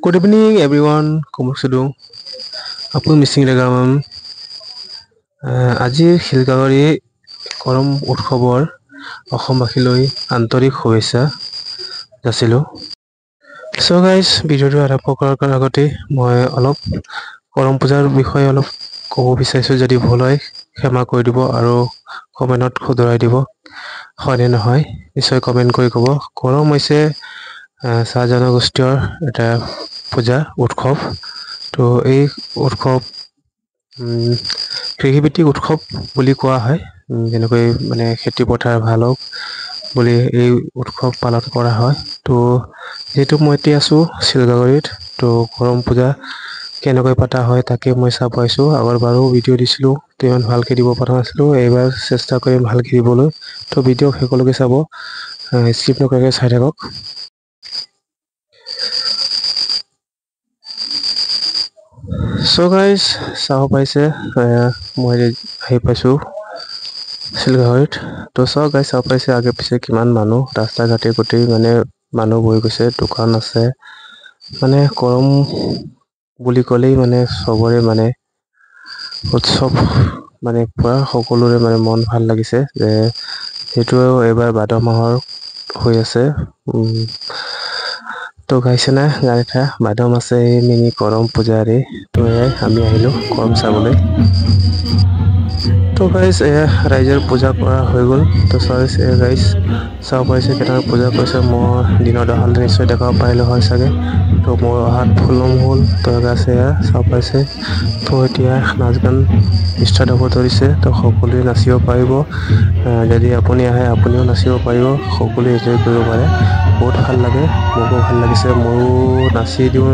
Good evening, everyone. Kumuk Sudung. Apun missing regaman. Ajir Hilgawari Korom Utkobor অসমবাসীলৈ আন্তৰিক শুভেচ্ছা যাচিলো। So guys, ভিডিওটো আৰম্ভ কৰাৰ আগতে মই অলপ কৰম পূজাৰ বিষয়ে অলপ ক'ব বিচাৰিছো, যদি ভুল হয় ক্ষমা কৰি দিব আৰু কমেন্টত শুধৰাই দিব। হয়নে নহয় নিশ্চয় কমেন্ট কৰি ক'ব। কৰম হৈছে চাহ জনগোষ্ঠীৰ এটা পূজা উৎসৱ। তো এই উৎসৱ কৃষিভিত্তিক উৎসৱ বুলি কোৱা হয়। যেনেকৈ মানে খেতি পথাৰ ভাল হওক বুলি এই উৎসৱ পালন কৰা হয়। তো যেহেতু মই এতিয়া আছো শিলগাগুৰিত, তো কৰম পূজা কেনেকৈ পতা হয় তাকে মই চাব আহিছোঁ। আগৰ বাৰো ভিডিঅ' দিছিলোঁ, তো ইমান ভালকৈ দিব পৰা নাছিলোঁ। এইবাৰ চেষ্টা কৰিম ভালকৈ দিবলৈ। তো ভিডিঅ' শেষলৈকে চাব, স্কিপ নকৰাকৈ চাই থাকক। So guys, চাব পাইছে মই আহি পাইছোঁ শিলগাগুৰিত। তো চাওক গাইজ, চাব পাইছে আগে পিছে কিমান মানুহ, ৰাস্তা ঘাটে গোটেই মানে মানুহ বহি গৈছে, দোকান আছে। মানে কৰম বুলি ক'লেই মানে চবৰে মানে উৎসৱ, মানে পুৰা সকলোৰে মানে মন ভাল লাগিছে যে সেইটো এইবাৰ ভাদ মাহৰ হৈ আছে। তো গাইছে না গান এটা, ভাদ মাছে মিনি কৰম পূজাৰে। তো এয়াই আমি আহিলোঁ কৰম চাবলৈ। তো গাইজ এয়া ৰাইজৰ পূজা কৰা হৈ গ'ল। তো গাইজ চাব পাৰিছে কেনেকৈ পূজা কৰিছে। মই দিনত অহালে নিশ্চয় দেখাব পাৰিলোঁ হয় চাগে। তো মোৰ অহাত ফুলম হ'ল। তো গাইছে এয়া চাব পাৰিছে। তো এতিয়া নাচ গান ষ্টাৰ্ট হ'ব ধৰিছে। তো সকলোৱে নাচিব পাৰিব। যদি আপুনি আহে আপুনিও নাচিব পাৰিব, সকলোৱে এনজয় কৰিব পাৰে। বহুত ভাল লাগে, মোকো ভাল লাগিছে। ময়ো নাচি দিওঁ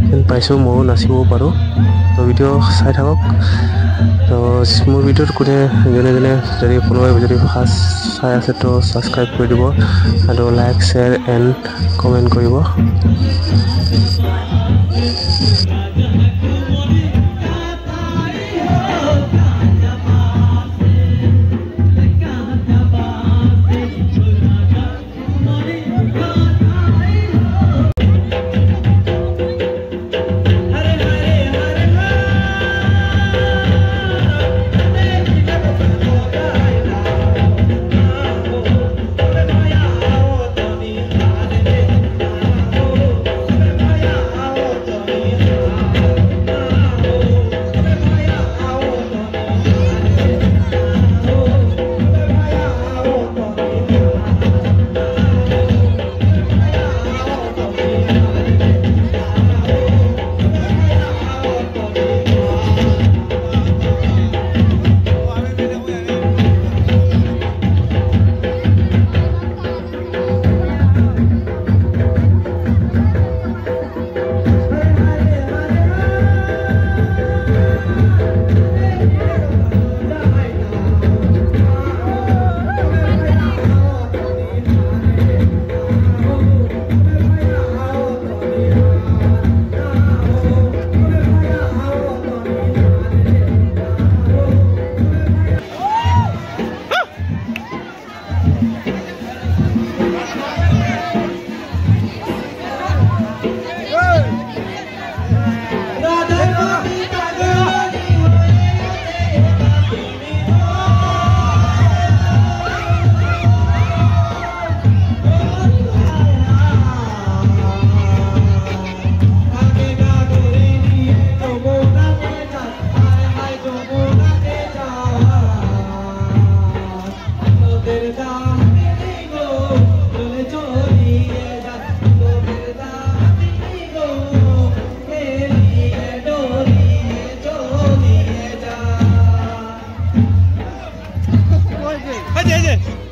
যেন পাইছোঁ, ময়ো নাচিবও পাৰোঁ। তো ভিডিঅ' চাই থাকক। তো মোৰ ভিডিঅ'ত যোনে যদি কোনোবাই যদি ফাৰ্ষ্ট চাই আছে তো ছাবস্ক্ৰাইব কৰি দিব আৰু লাইক শ্বেয়াৰ এণ্ড কমেণ্ট কৰিব। Hadi hadi.